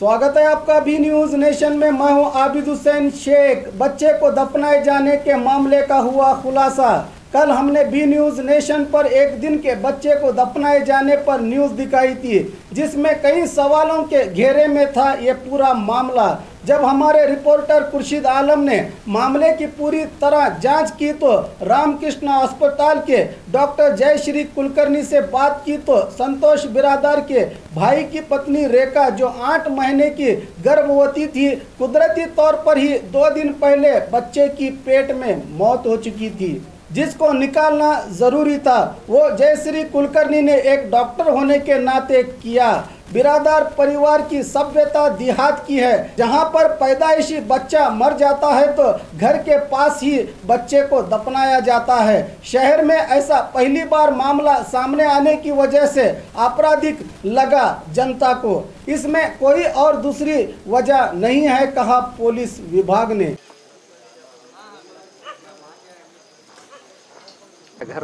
स्वागत है आपका भी न्यूज नेशन में। मैं हूं आबिद हुसैन शेख। बच्चे को दफनाए जाने के मामले का हुआ खुलासा। कल हमने बी न्यूज नेशन पर एक दिन के बच्चे को दफनाए जाने पर न्यूज दिखाई थी, जिसमें कई सवालों के घेरे में था ये पूरा मामला। जब हमारे रिपोर्टर खुर्शीद आलम ने मामले की पूरी तरह जांच की तो रामकृष्ण अस्पताल के डॉक्टर जयश्री कुलकर्णी से बात की तो संतोष बिरादर के भाई की पत्नी रेखा, जो 8 महीने की गर्भवती थी, कुदरती तौर पर ही 2 दिन पहले बच्चे की पेट में मौत हो चुकी थी, जिसको निकालना जरूरी था। वो जयश्री कुलकर्णी ने एक डॉक्टर होने के नाते किया। बिरादर परिवार की सभ्यता देहात की है, जहां पर पैदाइशी बच्चा मर जाता है तो घर के पास ही बच्चे को दफनाया जाता है। शहर में ऐसा पहली बार मामला सामने आने की वजह से आपराधिक लगा जनता को। इसमें कोई और दूसरी वजह नहीं है, कहा पुलिस विभाग ने। घर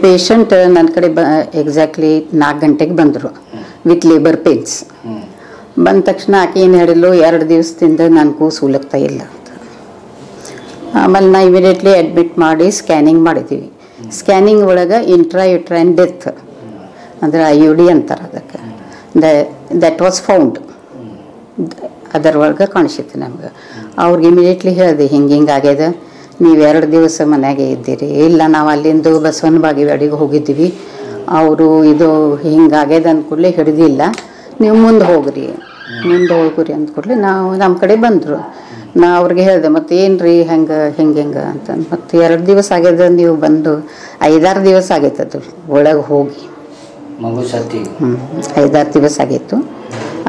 ಪೇಷಂಟ್ ನನ್ನ ಕಡೆ ಎಕ್ಸಾಕ್ಟ್ಲಿ 4 ಗಂಟೆಗೆ ಬಂದರು ವಿತ್ ಲೇಬರ್ ಪೇನ್ಸ್. ಬಂದ ತಕ್ಷಣ ಆಕೆ ಏನು ಹೇಳಿದ್ಲು, 2 ದಿವಸದಿಂದ ನಾನು ಕೂಸು ಉಲಗ್ತಾ ಇಲ್ಲ ಅಂತ. ಆಮೇಲೆ ನಾ ಇಮಿಡಿಯೇಟ್ಲಿ ಅಡ್ಮಿಟ್ ಮಾಡಿ ಸ್ಕ್ಯಾನಿಂಗ್ ಮಾಡಿದ್ದೀವಿ. ಸ್ಕ್ಯಾನಿಂಗ್ ಒಳಗೆ ಇಂಟ್ರಾಯುಟ್ರೈನ್ ಡೆತ್ ಅಂದರೆ IUD ಅಂತಾರೆ ಅದಕ್ಕೆ. That was found. ಅದರ ಒಳಗೆ ಕಾಣಿಸಿತ್ತು ನಮ್ಗೆ. ಅವ್ರಿಗೆ ಇಮಿಡಿಯೇಟ್ಲಿ ಹೇಳಿದೆ, ಹಿಂಗೆ ಆಗ್ಯದ, ನೀವು 2 ದಿವಸ ಮನೆಯಾಗೆ ಇದ್ದೀರಿ. ಇಲ್ಲ, ನಾವು ಅಲ್ಲಿಂದ ಬಸವನ ಬಾಗೇವಾಡಿಗೆ ಹೋಗಿದ್ದೀವಿ, ಅವರು ಇದು ಹಿಂಗಾಗ್ಯದ ಅಂದ್ಕೂಡಲೇ ಹಿಡಿದಿಲ್ಲ, ನೀವು ಮುಂದೆ ಹೋಗ್ರಿ ಅಂದ ಕೂಡಲೇ ನಾವು ನಮ್ಮ ಕಡೆ ಬಂದರು. ನಾ ಅವ್ರಿಗೆ ಹೇಳಿದೆ, ಮತ್ತು ಏನು ರೀ ಹೆಂಗೆ ಅಂತ. ಮತ್ತು 2 ದಿವಸ ಆಗ್ಯದ, ನೀವು ಬಂದು 5-6 ದಿವಸ ಆಗೈತದು ಒಳಗೆ ಹೋಗಿ. 5-6 ದಿವಸ ಆಗಿತ್ತು.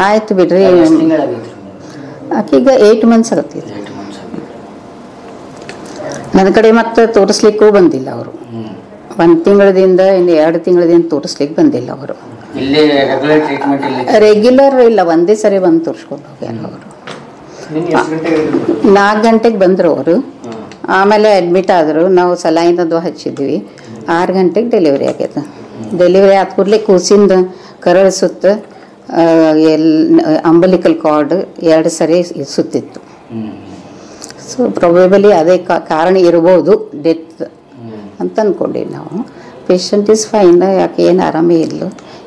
ಆಯ್ತು ಬಿಡ್ರಿ, ಆಕೀಗ 8 ಮಂತ್ಸ್ ಆಗತ್ತಿದೆ. ನನ್ನ ಕಡೆ ಮತ್ತೆ ತೋರಿಸ್ಲಿಕ್ಕೂ ಬಂದಿಲ್ಲ ಅವರು. 1 ತಿಂಗಳದಿಂದ ಇನ್ನು 2 ತಿಂಗಳದಿಂದ ತೋರಿಸ್ಲಿಕ್ಕೆ ಬಂದಿಲ್ಲ ಅವರು. ರೆಗ್ಯುಲರ್ ಇಲ್ಲ, ಒಂದೇ ಸರಿ ಬಂದು ತೋರಿಸ್ಕೊಂಡು ಹೋಗ್ಯಾರ ಅವರು. 4 ಗಂಟೆಗೆ ಬಂದರು ಅವರು. ಆಮೇಲೆ ಅಡ್ಮಿಟ್ ಆದರು. ನಾವು ಸಲೈನ್ ಅದು ಹಚ್ಚಿದ್ವಿ. 6 ಗಂಟೆಗೆ ಡೆಲಿವರಿ ಆಗ್ಯದ. ಡೆಲಿವರಿ ಆದ ಕೂಡಲೇ ಕೂಸಿಂದ ಕರಳು ಸುತ್ತ ಅಂಬಲಿಕಲ್ ಕಾರ್ಡ್ 2 ಸರಿ ಸುತ್ತಿತ್ತು. ಸೊ ಪ್ರೊಬೇಬಲಿ ಅದೇ ಕಾರಣ ಇರ್ಬೋದು ಡೆತ್ ಅಂತ ಅಂದ್ಕೊಂಡೀವಿ ನಾವು. ಪೇಷಂಟ್ ಈಸ್ ಫೈನ್, ಯಾಕೆ ಏನು ಆರಾಮೇ ಇಲ್ಲ.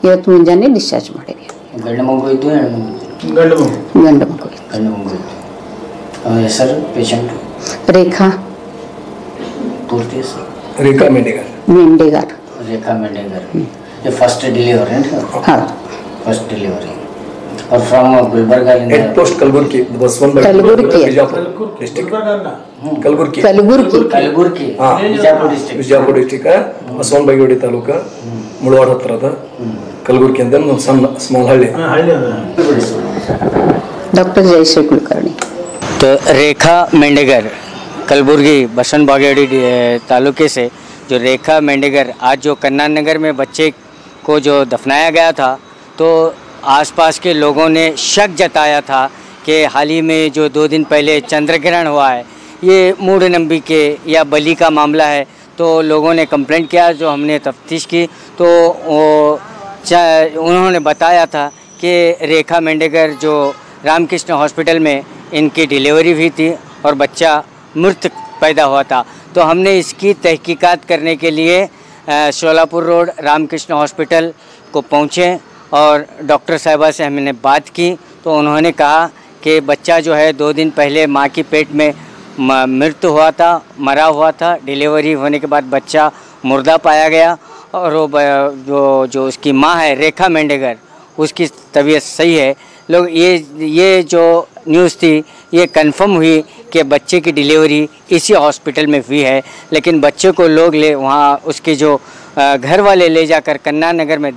ಇವತ್ತು ಮುಂಜಾನೆ ಡಿಸ್ಚಾರ್ಜ್ ಮಾಡಿದ್ವಿ. ಗಂಡು ಮಗು ಇತ್ತು. ಹೆಸರು patient Rekha Mendegar. First delivery. ಹಾಂ, ಫಸ್ಟ್ ಡೆಲಿವರಿ. और from Gulbarga head post Kalburgi, Bijapur district Basavana Bagewadi taluk Mulwad ಹತ್ರದ ಕಲಬುರ್ಗಿ ಅಂತ ಒಂದು ಸಣ್ಣ ಸ್ಮಾಲ್ ಹಳ್ಳಿ. डॉक्टर जयश्री कुलकर्णी. तो रेखा मेंडेगर कलबुर्गी बसवन बागेवाड़ी तालुके से जो रेखा मेंडेगर आज जो कन्ना नगर में बच्चे को जो दफनाया गया था, तो आसपास के लोगों ने शक जताया था कि हाल ही में जो 2 दिन पहले चंद्र ग्रहण हुआ है, ये मूढ़नंबी के या बलि का मामला है। तो लोगों ने कंप्लेंट किया, जो हमने तफ्तीश की तो उन्होंने बताया था कि रेखा मेंडेगर जो रामकृष्ण हॉस्पिटल में इनकी डिलीवरी हुई थी और बच्चा मृत पैदा हुआ था। तो हमने इसकी तहकीकात करने के लिए शोलापुर रोड रामकृष्ण हॉस्पिटल को पहुँचे और डॉक्टर साहिबा से हमने बात की। तो उन्होंने कहा कि बच्चा जो है 2 दिन पहले माँ की पेट में मृत्यु हुआ था, मरा हुआ था। डिलीवरी होने के बाद बच्चा मुर्दा पाया गया और वो जो उसकी माँ है रेखा मेंडेगर, उसकी तबीयत सही है। लोग ये जो न्यूज़ थी ये कंफर्म हुई कि बच्चे की डिलीवरी इसी हॉस्पिटल में हुई है, लेकिन बच्चे को लोग वहाँ उसके जो घर वाले ले जाकर कन्ना नगर में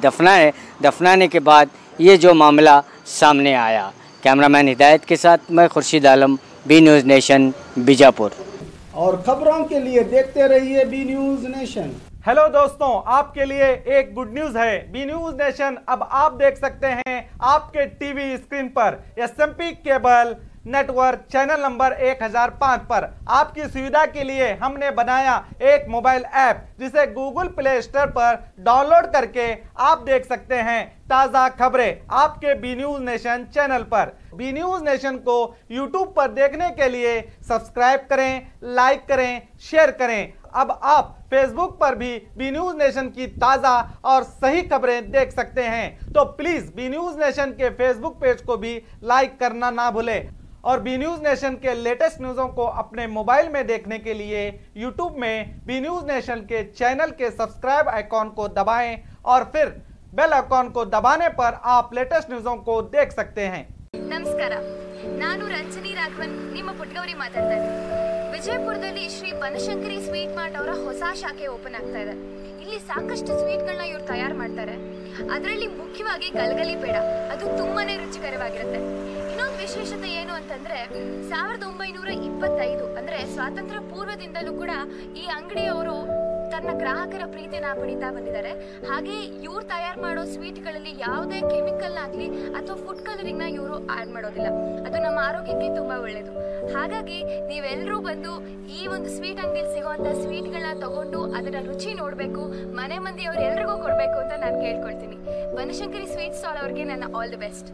दफनाने के बाद ये जो मामला सामने आया कैमरामैन हिदायत के साथ मैं Khurshid Alam, B news nation, Bijapur. और खबरों के लिए देखते रहिए बी न्यूज़ नेशन। हेलो दोस्तों, आपके लिए एक गुड न्यूज है। बी न्यूज नेशन अब आप देख सकते हैं आपके टीवी स्क्रीन पर SMP cable network channel number 1005 पर। आपकी सुविधा के लिए हमने बनाया एक मोबाइल ऐप जिसे गूगल प्ले स्टोर पर डाउनलोड करके आप देख सकते हैं ताज़ा खबरें आपके बी न्यूज नेशन चैनल पर। बी न्यूज नेशन को यूट्यूब पर देखने के लिए सब्सक्राइब करें, लाइक करें, शेयर करें। अब आप फेसबुक पर भी बी न्यूज नेशन की ताज़ा और सही खबरें देख सकते हैं। तो प्लीज़ बी न्यूज नेशन के फेसबुक पेज को भी लाइक करना ना भूलें। और बी न्यूज नेशन के लेटेस्ट न्यूज़ों को अपने मोबाइल में देखने के लिए यूट्यूब में बी न्यूज नेशन के चैनल के सब्सक्राइब आइकॉन को दबाएं और फिर बेल आइकॉन को दबाने पर आप लेटेस्ट न्यूज़ों को देख सकते हैं। ನಮಸ್ಕಾರ, ನಾನು ರಂಜನಿ ರಾಘವನ್, ನಿಮ್ಮ ಪುಟ್ಟಗೌರಿ ಮಾತಾಡ್ತಾ ಇದ್ದೀನಿ. ವಿಜಯಪುರದಲ್ಲಿ ಶ್ರೀ ಬನಶಂಕರಿ ಸ್ವೀಟ್ ಮಾರ್ಟ್ ಅವರ ಹೊಸ ಶಾಖೆ ಓಪನ್ ಆಗ್ತಾ ಇದೆ. ಇಲ್ಲಿ ಸಾಕಷ್ಟು ಸ್ವೀಟ್ಗಳನ್ನ ಇವರು ತಯಾರು ಮಾಡ್ತಾರೆ. ಅದರಲ್ಲಿ ಮುಖ್ಯವಾಗಿ ಗಲಗಲಿ ಪೇಡ, ಅದು ತುಂಬಾನೇ ರುಚಿಕರವಾಗಿರುತ್ತೆ. ಇನ್ನೊಂದು ವಿಶೇಷತೆ ಏನು ಅಂತಂದ್ರೆ 1925 ಅಂದ್ರೆ ಸ್ವಾತಂತ್ರ್ಯ ಪೂರ್ವದಿಂದಲೂ ಕೂಡ ಈ ಅಂಗಡಿಯವರು ತನ್ನ ಗ್ರಾಹಕರ ಪ್ರೀತಿನ ಪಡಿತಾ ಬಂದಿದ್ದಾರೆ. ಹಾಗೆ ಇವ್ರು ತಯಾರು ಮಾಡೋ ಸ್ವೀಟ್ಗಳಲ್ಲಿ ಯಾವುದೇ ಕೆಮಿಕಲ್ ಆಗಲಿ ಅಥವಾ ಫುಡ್ ಕಲರಿಂಗ್ ನ ಇವರು ಆಡ್ ಮಾಡೋದಿಲ್ಲ. ಅದು ನಮ್ಮ ಆರೋಗ್ಯಕ್ಕೆ ತುಂಬಾ ಒಳ್ಳೆಯದು. ಹಾಗಾಗಿ ನೀವೆಲ್ಲರೂ ಬಂದು ಈ ಒಂದು ಸ್ವೀಟ್ ಅಂಗಡಿಯಲ್ಲಿ ಸಿಗುವಂತ ಸ್ವೀಟ್ಗಳನ್ನ ತಗೊಂಡು ಅದರ ರುಚಿ ನೋಡಬೇಕು, ಮನೆ ಮಂದಿ ಅವ್ರು ಎಲ್ರಿಗೂ ಕೊಡಬೇಕು ಅಂತ ನಾನು ಕೇಳ್ಕೊಳ್ತೀನಿ. ಬನಶಂಕರಿ ಸ್ವೀಟ್ ಸ್ಟಾಲ್ ಅವ್ರಿಗೆ ನನ್ನ ಆಲ್ ದಿ ಬೆಸ್ಟ್.